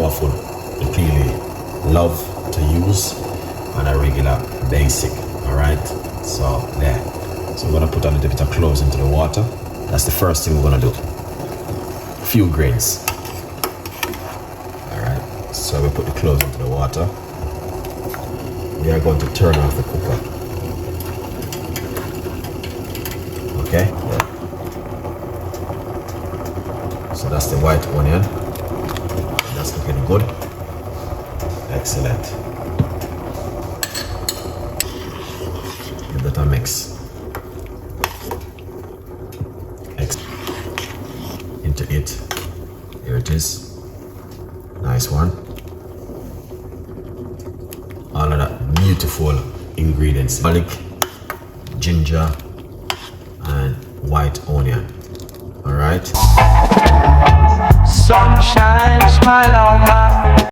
powerful. You clearly love to use on a regular basic. Alright, so there. So I'm gonna put a little bit of cloves into the water. That's the first thing we're gonna do. A few grains. Alright, so we put the cloves into the water. We are going to turn off the cooker. Okay? Yeah. So that's the white onion. That's looking good. Excellent. Give that a mix. Into it. Here it is. Nice one. All of that beautiful ingredients. Garlic, ginger, and white onion. Alright. Sunshine, smile on my